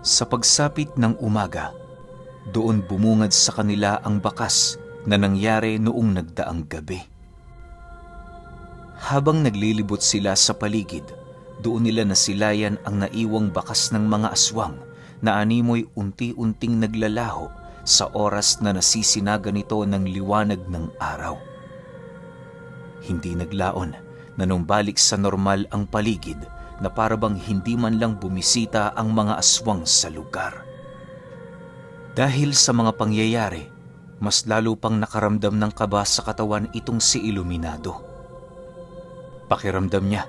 Sa pagsapit ng umaga, doon bumungad sa kanila ang bakas na nangyari noong nagdaang gabi. Habang naglilibot sila sa paligid, doon nila nasilayan ang naiwang bakas ng mga aswang na animoy unti-unting naglalaho sa oras na nasisinaga nito ng liwanag ng araw. Hindi naglaon na nung balik sa normal ang paligid na parabang hindi man lang bumisita ang mga aswang sa lugar. Dahil sa mga pangyayari, mas lalo pang nakaramdam ng kaba sa katawan itong si Iluminado. Pakiramdam niya,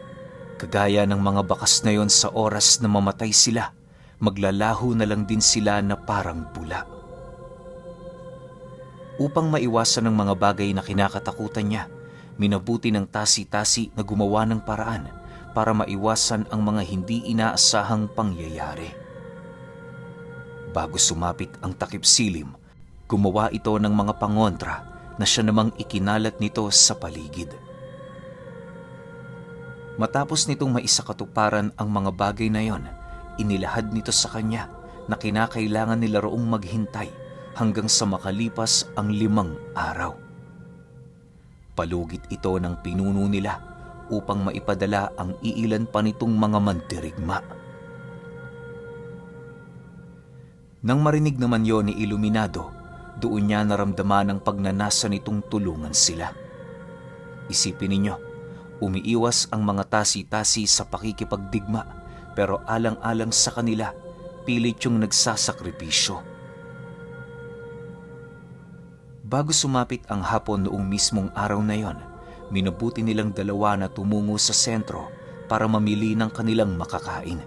kagaya ng mga bakas na yon sa oras na mamatay sila, maglalaho na lang din sila na parang bula. Upang maiwasan ng mga bagay na kinakatakutan niya, minabuti ng tasi-tasi na gumawa ng paraan para maiwasan ang mga hindi inaasahang pangyayari. Bago sumapit ang takip silim, gumawa ito ng mga pangontra na siya namang ikinalat nito sa paligid. Matapos nitong maisakatuparan ang mga bagay na yon, inilahad nito sa kanya na kinakailangan nila roong maghintay hanggang sa makalipas ang 5 araw. Palugit ito ng pinuno nila upang maipadala ang iilan pa nitong mga mandirigma. Nang marinig naman yon ni Iluminado, doon niya naramdaman ang pagnanasa nitong tulungan sila. Isipin ninyo, umiiwas ang mga tasi-tasi sa pakikipagdigma, pero alang-alang sa kanila, pilit yung nagsasakripisyo. Bago sumapit ang hapon noong mismong araw na yon, minabuti nilang dalawa na tumungo sa sentro para mamili ng kanilang makakain.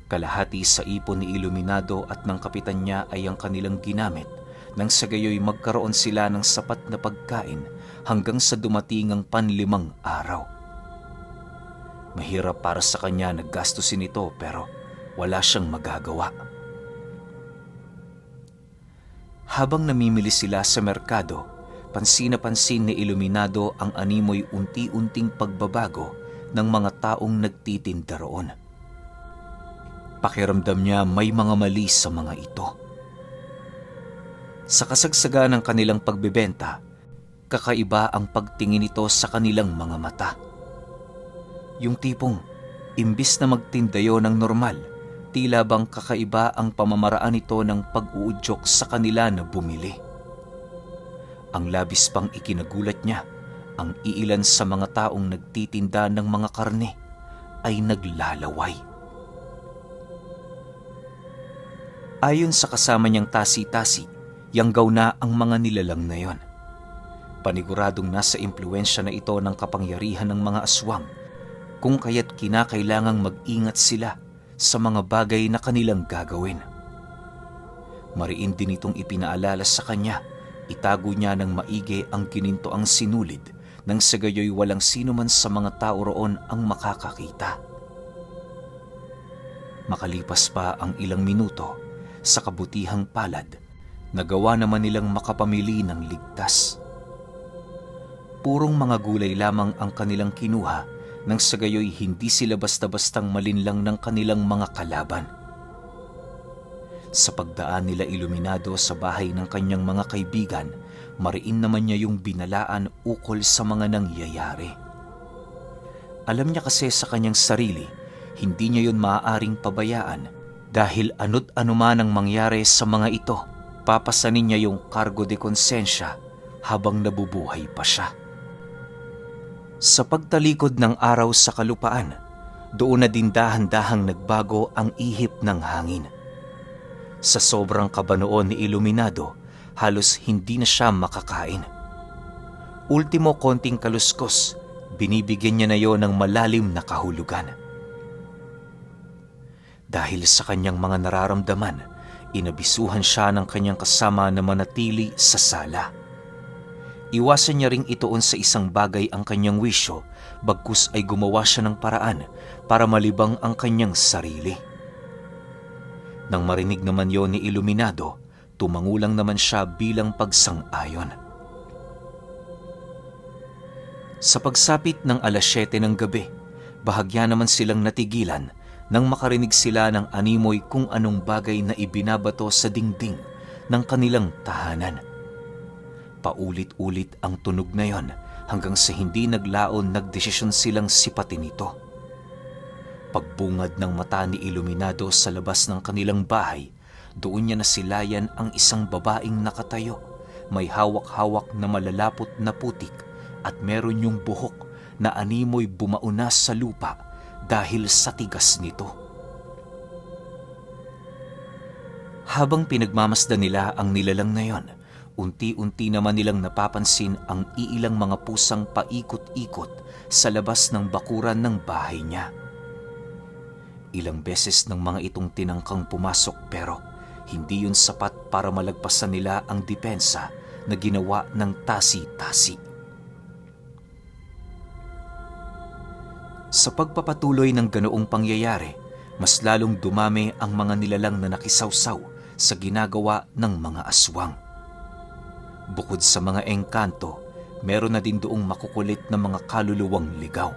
Kalahati sa ipon ni Iluminado at ng kapitan niya ay ang kanilang ginamit nang sa gayoy magkaroon sila ng sapat na pagkain hanggang sa dumating ang 5 araw. Mahirap para sa kanya na gastusin ito pero wala siyang magagawa. Habang namimili sila sa merkado, pansin na pansin ni Iluminado ang animoy unti-unting pagbabago ng mga taong nagtitinda roon. Pakiramdam niya may mga mali sa mga ito. Sa kasagsaga ng kanilang pagbebenta, kakaiba ang pagtingin nito sa kanilang mga mata. Yung tipong, imbis na magtindayo ng normal, tila bang kakaiba ang pamamaraan nito ng pag-uudyok sa kanila na bumili. Ang labis pang ikinagulat niya, ang iilan sa mga taong nagtitinda ng mga karne ay naglalaway. Ayon sa kasama niyang tasi-tasi, yanggaw na ang mga nilalang na yon. Paniguradong nasa impluwensya na ito ng kapangyarihan ng mga aswang, kung kaya't kinakailangang mag-ingat sila sa mga bagay na kanilang gagawin. Mariin din itong ipinaalala sa kanya, itago niya ng maigi ang ginintoang sinulid nang sa gayoy walang sino man sa mga tao roon ang makakakita. Makalipas pa ang ilang minuto, sa kabutihang palad, nagawa naman nilang makapamili ng ligtas. Purong mga gulay lamang ang kanilang kinuha nang sa gayoy hindi sila basta-bastang malinlang ng kanilang mga kalaban. Sa pagdaan nila Iluminado sa bahay ng kanyang mga kaibigan, mariin naman niya yung binalaan ukol sa mga nangyayari. Alam niya kasi sa kanyang sarili, hindi niya yun maaaring pabayaan dahil ano't anuman ang mangyari sa mga ito, papasanin niya yung kargo de konsensya habang nabubuhay pa siya. Sa pagtalikod ng araw sa kalupaan, doon na din dahan-dahang nagbago ang ihip ng hangin. Sa sobrang kaba noon ni Iluminado, halos hindi na siya makakain. Ultimo konting kaluskos, binibigyan niya na yon ng malalim na kahulugan. Dahil sa kanyang mga nararamdaman, inabisuhan siya ng kanyang kasama na manatili sa sala. Iwasan niya ring ituon sa isang bagay ang kanyang wisyo, bagkus ay gumawa siya ng paraan para malibang ang kanyang sarili. Nang marinig naman yon ni Iluminado, tumangulang naman siya bilang pagsang-ayon. Sa pagsapit ng 7:00 ng gabi, bahagya naman silang natigilan nang makarinig sila ng animoy kung anong bagay na ibinabato sa dingding ng kanilang tahanan. Paulit-ulit ang tunog na yon hanggang sa hindi naglaon nagdesisyon silang sipatin ito. Pagbungad ng mata ni Iluminado sa labas ng kanilang bahay, doon niya nasilayan ang isang babaeng nakatayo, may hawak-hawak na malalapot na putik at meron yung buhok na animoy bumauna sa lupa dahil sa tigas nito. Habang pinagmamasdan nila ang nilalang na yon, unti-unti naman nilang napapansin ang iilang mga pusang paikot-ikot sa labas ng bakuran ng bahay niya. Ilang beses ng mga itong tinangkang pumasok pero hindi yun sapat para malagpasan nila ang depensa na ginawa ng tasi-tasi. Sa pagpapatuloy ng ganoong pangyayari, mas lalong dumami ang mga nilalang na nakisawsaw sa ginagawa ng mga aswang. Bukod sa mga engkanto, meron na din doong makukulit na mga kaluluwang ligaw.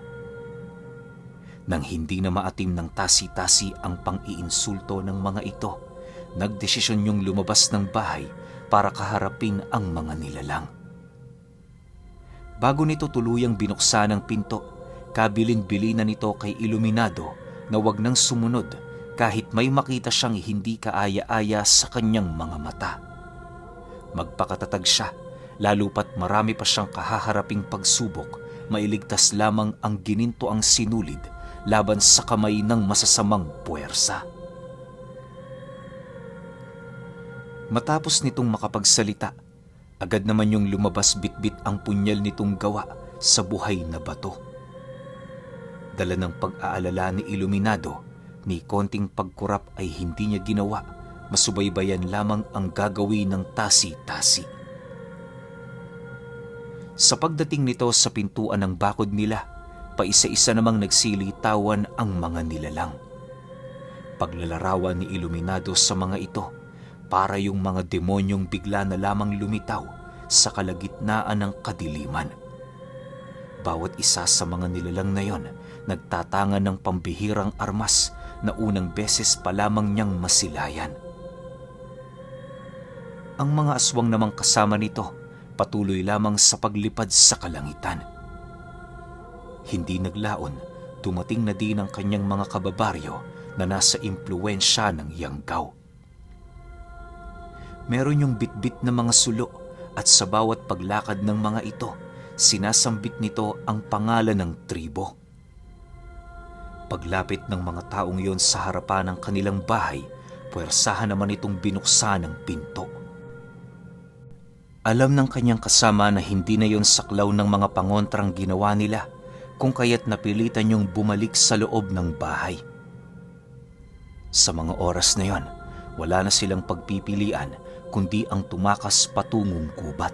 Nang hindi na maatim ng tasi-tasi ang pang-iinsulto ng mga ito, nagdesisyon yung lumabas ng bahay para kaharapin ang mga nilalang. Bago nito tuluyang binuksan ang pinto, kabilin-bili na nito kay Iluminado na wag nang sumunod kahit may makita siyang hindi kaaya-aya sa kanyang mga mata. Magpakatatag siya, lalo pat marami pa siyang kahaharaping pagsubok, mailigtas lamang ang gininto ang sinulid laban sa kamay ng masasamang puwersa. Matapos nitong makapagsalita, agad naman yung lumabas bitbit ang punyal nitong gawa sa buhay na bato. Dala ng pag-aalala ni Iluminado, ni konting pagkurap ay hindi niya ginawa, masubaybayan lamang ang gagawin ng tasi-tasi. Sa pagdating nito sa pintuan ng bakod nila, paisa-isa namang nagsilitawan ang mga nilalang. Paglalarawan ni Iluminado sa mga ito, para yung mga demonyong bigla na lamang lumitaw sa kalagitnaan ng kadiliman. Bawat isa sa mga nilalang na yon nagtatangan ng pambihirang armas na unang beses pa lamang niyang masilayan. Ang mga aswang namang kasama nito patuloy lamang sa paglipad sa kalangitan. Hindi naglaon, dumating na din ang kanyang mga kababaryo na nasa impluwensya ng Yanggaw. Meron yung bitbit na mga sulo at sa bawat paglakad ng mga ito, sinasambit nito ang pangalan ng tribo. Paglapit ng mga taong yon sa harapan ng kanilang bahay, puwersahan naman itong binuksan ang pinto. Alam ng kanyang kasama na hindi na yon saklaw ng mga pangontrang ginawa nila, kung kaya't napilitan yung bumalik sa loob ng bahay. Sa mga oras na yon, wala na silang pagpipilian kundi ang tumakas patungong gubat.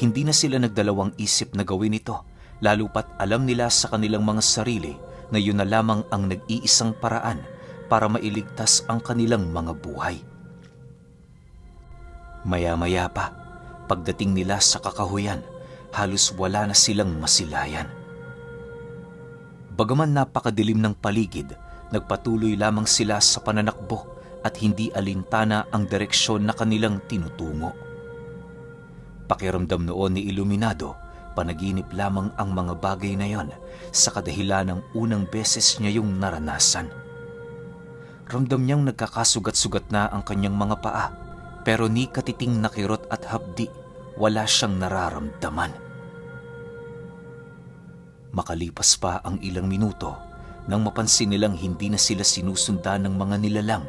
Hindi na sila nagdalawang isip na gawin ito, lalo pat alam nila sa kanilang mga sarili na yun na lamang ang nag-iisang paraan para mailigtas ang kanilang mga buhay. Maya-maya pa, pagdating nila sa kakahuyan, halos wala na silang masilayan. Bagaman napakadilim ng paligid, nagpatuloy lamang sila sa pananakbo at hindi alintana ang direksyon na kanilang tinutungo. Pakiramdam noon ni Iluminado, panaginip lamang ang mga bagay na yon sa kadahilan ng unang beses niya yung naranasan. Ramdam niyang nagkakasugat-sugat na ang kanyang mga paa, pero ni katiting na kirot at hapdi, wala siyang nararamdaman. Makalipas pa ang ilang minuto, nang mapansin nilang hindi na sila sinusundan ng mga nilalang,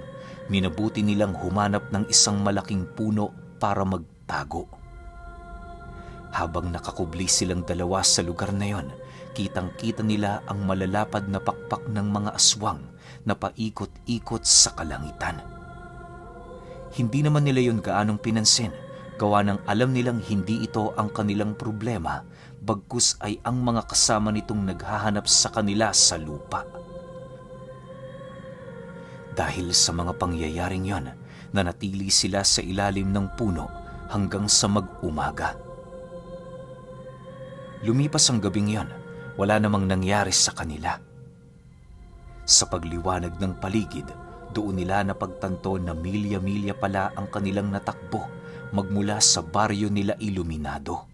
minabuti nilang humanap ng isang malaking puno para magtago. Habang nakakubli silang dalawa sa lugar na yon, kitang-kita nila ang malalapad na pakpak ng mga aswang na paikot-ikot sa kalangitan. Hindi naman nila yon gaanong pinansin, gawa ng alam nilang hindi ito ang kanilang problema, bagkus ay ang mga kasama nitong naghahanap sa kanila sa lupa. Dahil sa mga pangyayaring yon, nanatili sila sa ilalim ng puno hanggang sa mag-umaga. Lumipas ang gabing yon, wala namang nangyari sa kanila. Sa pagliwanag ng paligid, doon nila napagtanto na milya-milya pala ang kanilang natakbo magmula sa baryo nila Iluminado.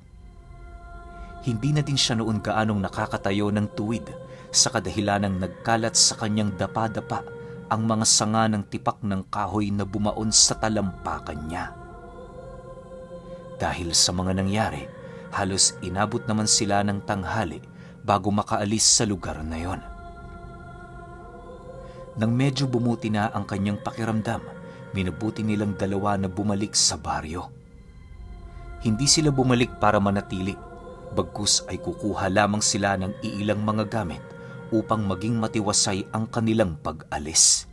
Hindi na din siya noon gaanong nakakatayo ng tuwid sa kadahilanang nagkalat sa kanyang dapa-dapa ang mga sanga ng tipak ng kahoy na bumaon sa talampakan niya. Dahil sa mga nangyari, halos inabot naman sila ng tanghali bago makaalis sa lugar na yon. Nang medyo bumuti na ang kanyang pakiramdam, minabuti nilang dalawa na bumalik sa baryo. Hindi sila bumalik para manatili, bagkus ay kukuha lamang sila ng iilang mga gamit upang maging matiwasay ang kanilang pag-alis.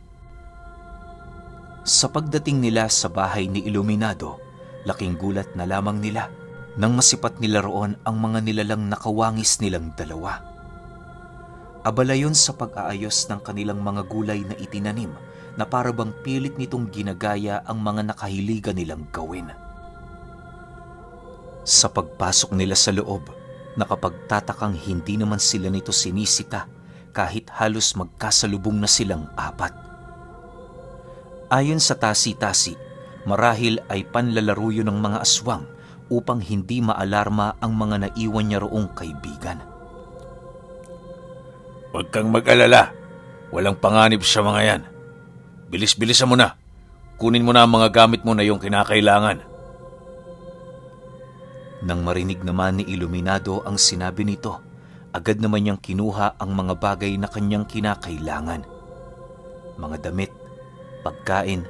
Sa pagdating nila sa bahay ni Iluminado, laking gulat na lamang nila nang masipat nila roon ang mga nilalang nakawangis nilang dalawa. Abala yon sa pag-aayos ng kanilang mga gulay na itinanim na parabang pilit nitong ginagaya ang mga nakahiligan nilang gawin. Sa pagpasok nila sa loob, nakapagtatakang hindi naman sila nito sinisita kahit halos magkasalubong na silang apat. Ayon sa tasi-tasi, marahil ay panlalaro yun ng mga aswang upang hindi maalarma ang mga naiwan niya roong kaibigan. Huwag kang mag-alala. Walang panganib sa mga yan. Bilis-bilisan mo na. Kunin mo na ang mga gamit mo na iyong kinakailangan. Nang marinig naman ni Iluminado ang sinabi nito, agad naman niyang kinuha ang mga bagay na kanyang kinakailangan. Mga damit, pagkain,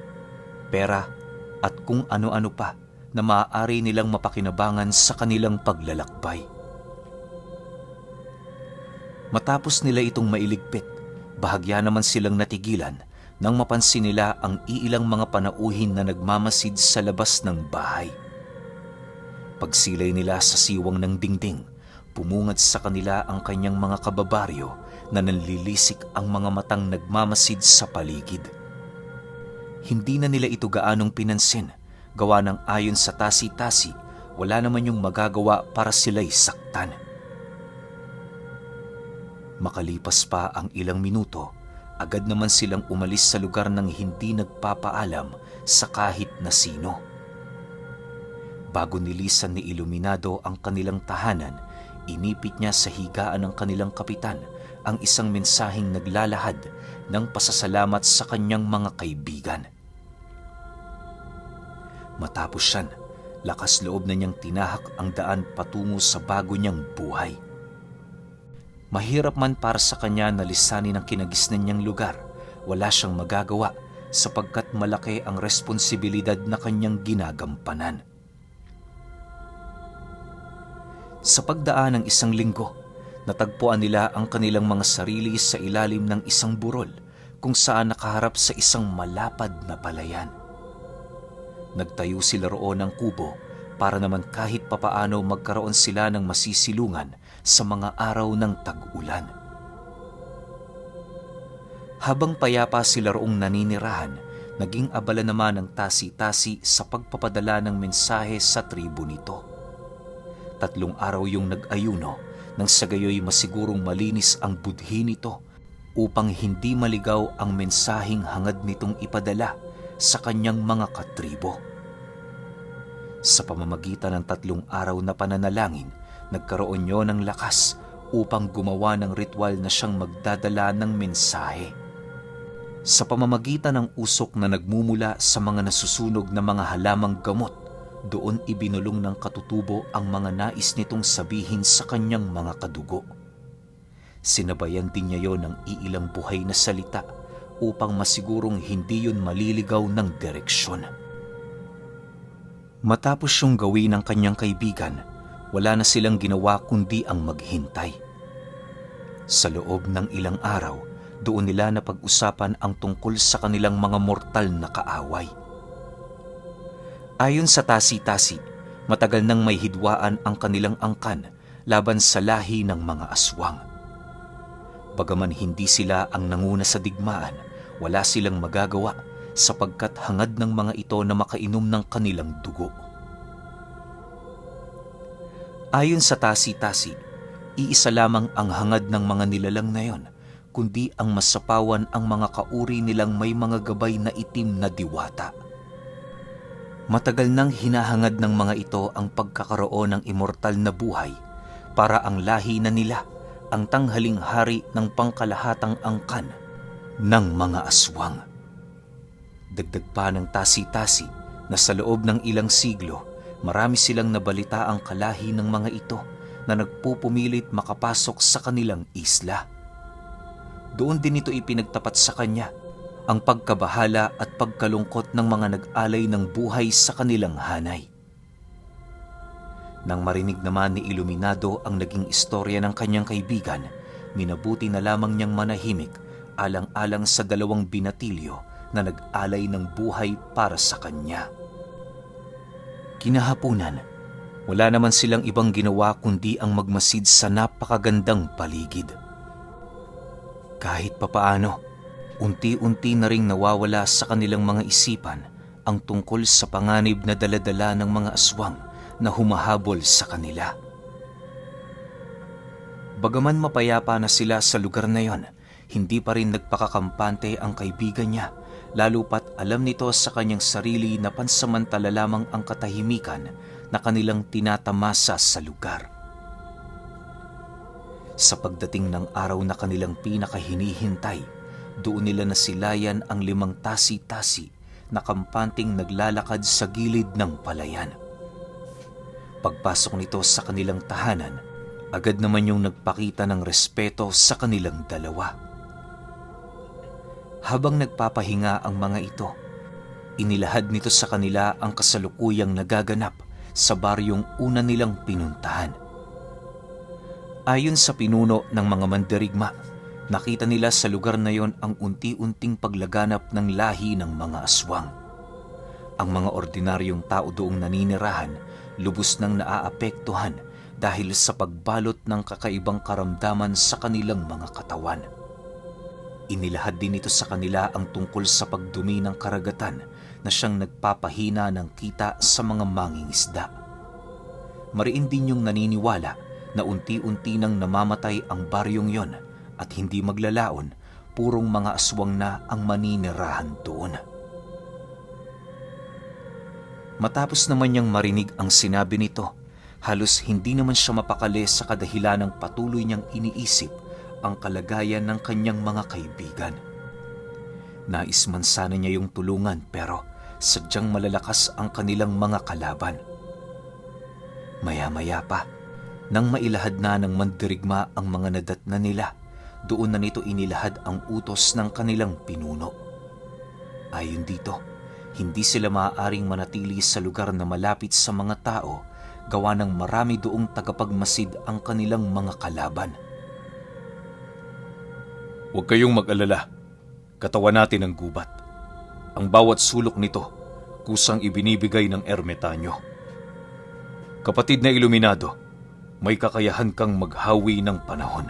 pera at kung ano-ano pa na maaari nilang mapakinabangan sa kanilang paglalakbay. Matapos nila itong mailigpit, bahagya naman silang natigilan nang mapansin nila ang iilang mga panauhin na nagmamasid sa labas ng bahay. Pagsilay nila sa siwang ng dingding, pumungad sa kanila ang kanyang mga kababaryo na nanlilisik ang mga matang nagmamasid sa paligid. Hindi na nila ito gaanong pinansin, gawa ng ayon sa tasi-tasi, wala naman yung magagawa para sila'y saktan. Makalipas pa ang ilang minuto, agad naman silang umalis sa lugar nang hindi nagpapaalam sa kahit na sino. Bago nilisan ni Iluminado ang kanilang tahanan, inipit niya sa higaan ng kanilang kapitan ang isang mensaheng naglalahad ng pasasalamat sa kanyang mga kaibigan. Matapos siyan, lakas loob na niyang tinahak ang daan patungo sa bago niyang buhay. Mahirap man para sa kanya na lisanin ang kinagisnan niyang lugar, wala siyang magagawa sapagkat malaki ang responsibilidad na kanyang ginagampanan. Sa pagdaan ng isang linggo, natagpuan nila ang kanilang mga sarili sa ilalim ng isang burol kung saan nakaharap sa isang malapad na palayan. Nagtayo sila roon ng kubo para naman kahit papaano magkaroon sila ng masisilungan sa mga araw ng tag-ulan. Habang payapa sila roong naninirahan, naging abala naman ang tasi-tasi sa pagpapadala ng mensahe sa tribo nito. 3 araw yung nag-ayuno nang sa gayoy masigurong malinis ang budhi nito upang hindi maligaw ang mensaheng hangad nitong ipadala sa kanyang mga katribo. Sa pamamagitan ng 3 araw na pananalangin, nagkaroon niyo ng lakas upang gumawa ng ritual na siyang magdadala ng mensahe. Sa pamamagitan ng usok na nagmumula sa mga nasusunog na mga halamang gamot, doon ibinulong ng katutubo ang mga nais nitong sabihin sa kanyang mga kadugo. Sinabayan din niya yon ng iilang buhay na salita upang masigurong hindi yun maliligaw ng direksyon. Matapos siyang gawin ng kanyang kaibigan, wala na silang ginawa kundi ang maghintay. Sa loob ng ilang araw, doon nila napag-usapan ang tungkol sa kanilang mga mortal na kaaway. Ayon sa tasi-tasi, matagal nang may hidwaan ang kanilang angkan laban sa lahi ng mga aswang. Bagaman hindi sila ang nanguna sa digmaan, wala silang magagawa sapagkat hangad ng mga ito na makainom ng kanilang dugo. Ayon sa tasi-tasi, iisa lamang ang hangad ng mga nilalang na yon, kundi ang masapawan ang mga kauri nilang may mga gabay na itim na diwata. Matagal nang hinahangad ng mga ito ang pagkakaroon ng immortal na buhay para ang lahi na nila ang tanghaling hari ng pangkalahatang angkan ng mga aswang. Dagdag pa ng tasi-tasi na sa loob ng ilang siglo, marami silang nabalita ang kalahi ng mga ito na nagpupumilit makapasok sa kanilang isla. Doon din ito ipinagtapat sa kanya ang pagkabahala at pagkalungkot ng mga nag-alay ng buhay sa kanilang hanay. Nang marinig naman ni Iluminado ang naging istorya ng kanyang kaibigan, minabuti na lamang niyang manahimik alang-alang sa 2 binatilyo na nag-alay ng buhay para sa kanya. Kinahapunan, wala naman silang ibang ginawa kundi ang magmasid sa napakagandang paligid. Kahit papaano, unti-unti na ring nawawala sa kanilang mga isipan ang tungkol sa panganib na daladala ng mga aswang na humahabol sa kanila. Bagaman mapayapa na sila sa lugar na yon, hindi pa rin nagpakakampante ang kaibigan niya, lalo pat alam nito sa kanyang sarili na pansamantala lamang ang katahimikan na kanilang tinatamasa sa lugar. Sa pagdating ng araw na kanilang pinakahinihintay, doon nila nasilayan ang 5 tasi-tasi na kampanting naglalakad sa gilid ng palayan. Pagpasok nito sa kanilang tahanan, agad naman yung nagpakita ng respeto sa kanilang dalawa. Habang nagpapahinga ang mga ito, inilahad nito sa kanila ang kasalukuyang nagaganap sa baryong una nilang pinuntahan. Ayon sa pinuno ng mga mandirigma, nakita nila sa lugar na yon ang unti-unting paglaganap ng lahi ng mga aswang. Ang mga ordinaryong tao doong naninirahan, lubos nang naaapektuhan dahil sa pagbalot ng kakaibang karamdaman sa kanilang mga katawan. Inilahad din ito sa kanila ang tungkol sa pagdumi ng karagatan na siyang nagpapahina ng kita sa mga mangingisda. Mariin din yung naniniwala na unti-unti nang namamatay ang baryong yon at hindi maglalaon, purong mga aswang na ang maninirahan doon. Matapos naman niyang marinig ang sinabi nito, halos hindi naman siya mapakali sa kadahilan ng patuloy niyang iniisip ang kalagayan ng kanyang mga kaibigan. Nais man sana niya yung tulungan pero sadyang malalakas ang kanilang mga kalaban. Maya-maya pa, nang mailahad na ng mandirigma ang mga nadatna nila, doon na nito inilahad ang utos ng kanilang pinuno. Ayon dito, hindi sila maaaring manatili sa lugar na malapit sa mga tao gawa ng marami doong tagapagmasid ang kanilang mga kalaban. Huwag kayong mag-alala. Katawan natin ang gubat. Ang bawat sulok nito, kusang ibinibigay ng ermitanyo. Kapatid na Iluminado, may kakayahan kang maghawi ng panahon.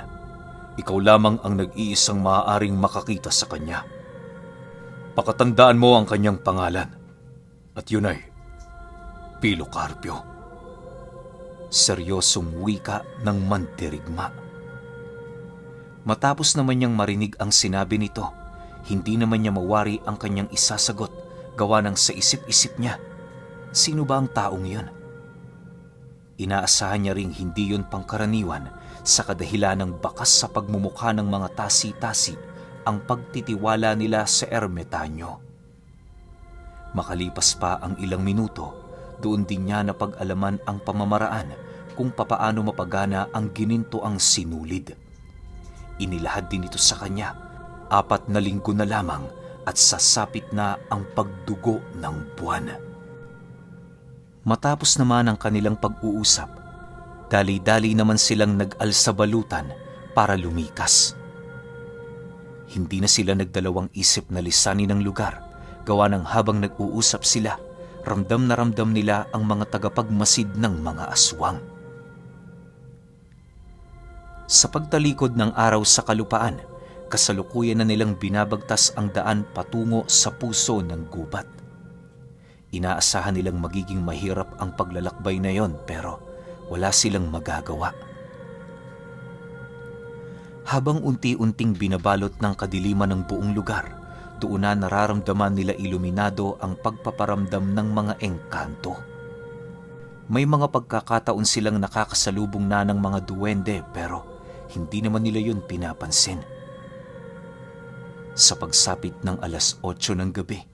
Ikaw lamang ang nag-iisang maaaring makakita sa kanya. Pakatandaan mo ang kanyang pangalan. At yun ay Pilocarpio. Seryosong wika ng mandirigma. Matapos naman niyang marinig ang sinabi nito, hindi naman niya mawari ang kanyang isasagot gawa ng sa isip-isip niya. Sino ba ang taong yun? Inaasahan niya ring hindi yun pangkaraniwan sa kadahilan ng bakas sa pagmumukha ng mga tasi-tasi ang pagtitiwala nila sa ermitanyo. Makalipas pa ang ilang minuto, doon din niya napag-alaman ang pamamaraan kung papaano mapagana ang ginintoang sinulid. Inilahad din ito sa kanya, 4 na linggo na lamang at sasapit na ang pagdugo ng buwan. Matapos naman ang kanilang pag-uusap, dali-dali naman silang nag-alsabalutan para lumikas. Hindi na sila nagdalawang isip na lisanin ng lugar, gawa ng habang nag-uusap sila, ramdam na ramdam nila ang mga tagapagmasid ng mga aswang. Sa pagtalikod ng araw sa kalupaan, kasalukuyan na nilang binabagtas ang daan patungo sa puso ng gubat. Inaasahan nilang magiging mahirap ang paglalakbay na yon pero wala silang magagawa. Habang unti-unting binabalot ng kadiliman ng buong lugar, doon na nararamdaman nila Iluminado ang pagpaparamdam ng mga engkanto. May mga pagkakataon silang nakakasalubong na ng mga duwende pero hindi naman nila yun pinapansin. Sa pagsapit ng 8:00 ng gabi,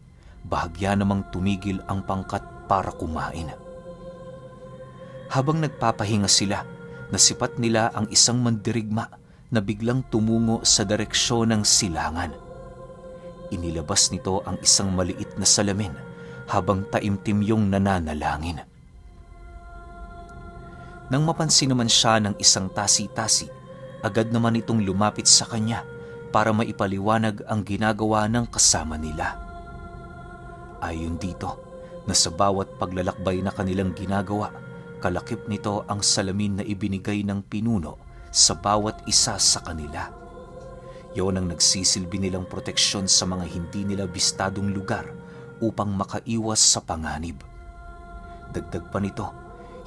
bahagya namang tumigil ang pangkat para kumain. Habang nagpapahinga sila, nasipat nila ang isang mandirigma na biglang tumungo sa direksyon ng silangan. Inilabas nito ang isang maliit na salamin habang taimtim yung nananalangin. Nang mapansin naman siya ng isang tasi-tasi, agad naman itong lumapit sa kanya para maipaliwanag ang ginagawa ng kasama nila. Ayon dito, na sa bawat paglalakbay na kanilang ginagawa, kalakip nito ang salamin na ibinigay ng pinuno sa bawat isa sa kanila. Yon ang nagsisilbi nilang proteksyon sa mga hindi nila bistadong lugar upang makaiwas sa panganib. Dagdag pa nito,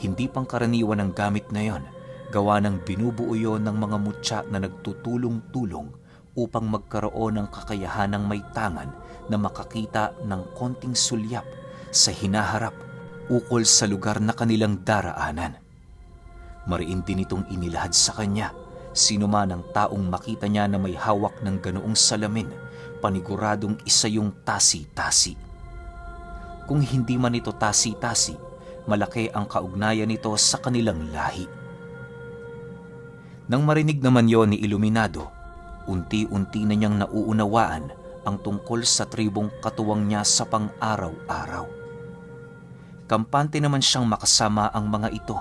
hindi pangkaraniwan ang gamit na yon, gawa ng binubuo yon ng mga mutya na nagtutulong-tulong upang magkaroon ng kakayahanang may tangan na makakita ng konting sulyap sa hinaharap ukol sa lugar na kanilang daraanan. Mariin din itong inilahad sa kanya, sino man ang taong makita niya na may hawak ng ganoong salamin, paniguradong isa yung tasi-tasi. Kung hindi man ito tasi-tasi, malaki ang kaugnayan nito sa kanilang lahi. Nang marinig naman yon ni Iluminado, unti-unti na niyang nauunawaan ang tungkol sa tribong katuwang niya sa pang-araw-araw. Kampante naman siyang makasama ang mga ito,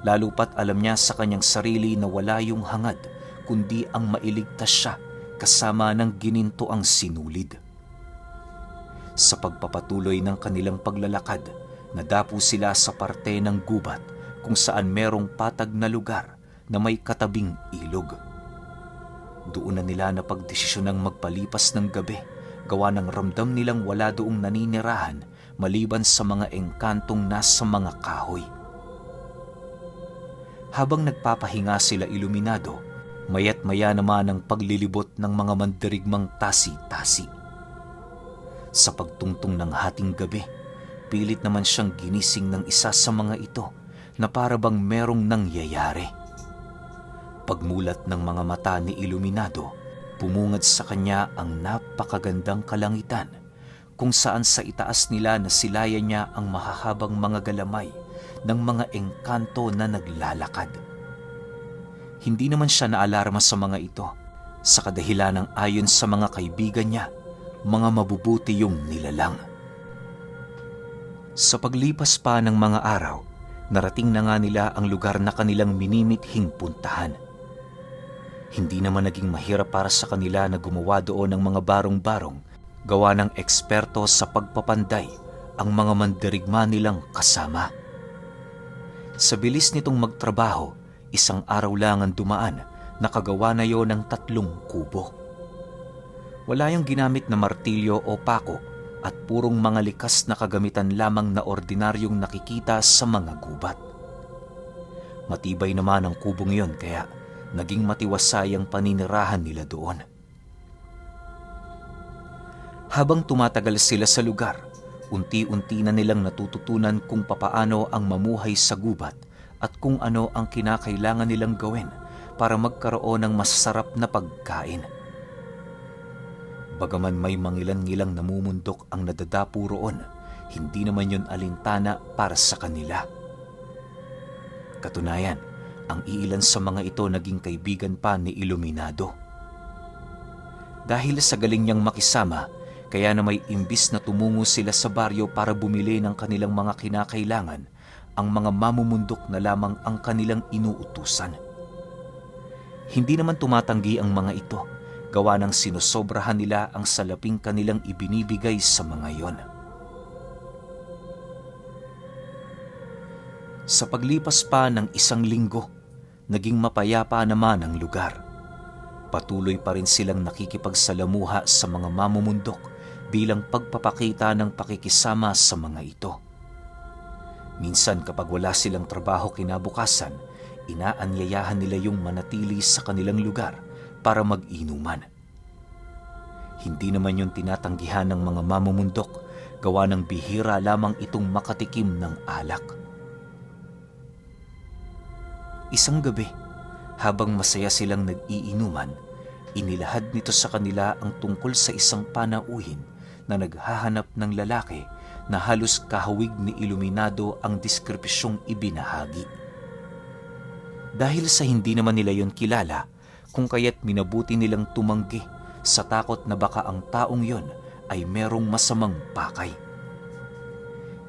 lalo pat alam niya sa kanyang sarili na wala yung hangad, kundi ang mailigtas siya kasama ng ginintoang sinulid. Sa pagpapatuloy ng kanilang paglalakad, nadapo sila sa parte ng gubat kung saan merong patag na lugar na may katabing ilog. Doon na nila napagdesisyonang magpalipas ng gabi, gawa ng ramdam nilang wala doong naninirahan maliban sa mga engkantong nasa mga kahoy. Habang nagpapahinga sila Iluminado, mayat maya naman ang paglilibot ng mga mandirigmang tasi-tasi. Sa pagtungtong ng hating gabi, pilit naman siyang ginising ng isa sa mga ito na para bang merong nangyayari. Pagmulat ng mga mata ni Iluminado, pumungad sa kanya ang napakagandang kalangitan kung saan sa itaas nila nasilayan niya ang mahahabang mga galamay ng mga engkanto na naglalakad. Hindi naman siya naalarma sa mga ito, sa kadahilan ng ayon sa mga kaibigan niya, mga mabubuti yung nilalang. Sa paglipas pa ng mga araw, narating na nga nila ang lugar na kanilang minimithing puntahan. Hindi naman naging mahirap para sa kanila na gumawa doon ng mga barong-barong, gawa ng eksperto sa pagpapanday ang mga mandirigma nilang kasama. Sa bilis nitong magtrabaho, isang araw lang ang dumaan, nakagawa na yon ng 3 kubo. Wala yung ginamit na martilyo o pako at purong mga likas na kagamitan lamang na ordinaryong nakikita sa mga gubat. Matibay naman ang kubong yon kaya naging matiwasay ang paninirahan nila doon. Habang tumatagal sila sa lugar, unti-unti na nilang natututunan kung papaano ang mamuhay sa gubat at kung ano ang kinakailangan nilang gawin para magkaroon ng masasarap na pagkain. Bagaman may mangilan-ngilang namumundok ang nadadapo roon, hindi naman yun alintana para sa kanila. Katunayan, ang iilan sa mga ito naging kaibigan pa ni Iluminado. Dahil sa galing niyang makisama, kaya na may imbis na tumungo sila sa baryo para bumili ng kanilang mga kinakailangan, ang mga mamumundok na lamang ang kanilang inuutusan. Hindi naman tumatanggi ang mga ito, gawa ng sinusobrahan nila ang salaping kanilang ibinibigay sa mga yon. Sa paglipas pa ng 1 linggo, naging mapayapa naman ang lugar. Patuloy pa rin silang nakikipagsalamuha sa mga mamumundok bilang pagpapakita ng pakikisama sa mga ito. Minsan kapag wala silang trabaho kinabukasan, inaanyayahan nila yung manatili sa kanilang lugar para mag-inuman. Hindi naman yung tinatanggihan ng mga mamumundok, gawa ng bihira lamang itong makatikim ng alak. Isang gabi, habang masaya silang nag-iinuman, inilahad nito sa kanila ang tungkol sa isang panauhin na naghahanap ng lalaki na halos kahawig ni Iluminado ang deskripsyong ibinahagi. Dahil sa hindi naman nila yon kilala, kung kaya't minabuti nilang tumanggi sa takot na baka ang taong yon ay merong masamang pakay.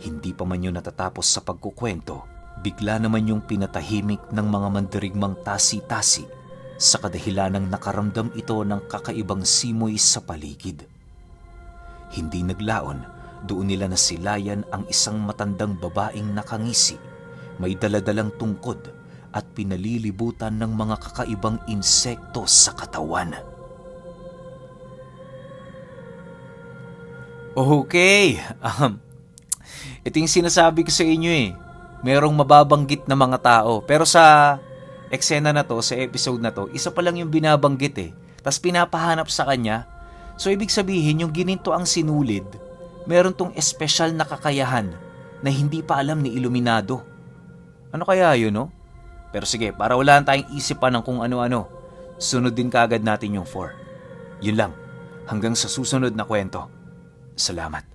Hindi pa man yun natatapos sa pagkukwento, bigla naman yung pinatahimik ng mga mandirigmang tasi-tasi sa kadahilanang nakaramdam ito ng kakaibang simoy sa paligid. Hindi naglaon, doon nila nasilayan ang isang matandang babaeng nakangisi, may daladalang tungkod at pinalilibutan ng mga kakaibang insekto sa katawan. Okay, ito yung sinasabi ko sa inyo eh. Merong mababanggit na mga tao. Pero sa eksena na to, sa episode na to, isa pa lang yung binabanggit eh. Tapos pinapahanap sa kanya. So ibig sabihin, yung gininto ang sinulid, meron tong espesyal na kakayahan na hindi pa alam ni Iluminado. Ano kaya yun, no? Pero sige, para wala tayong isipan ng kung ano-ano, sunod din kaagad natin yung 4. Yun lang. Hanggang sa susunod na kwento. Salamat.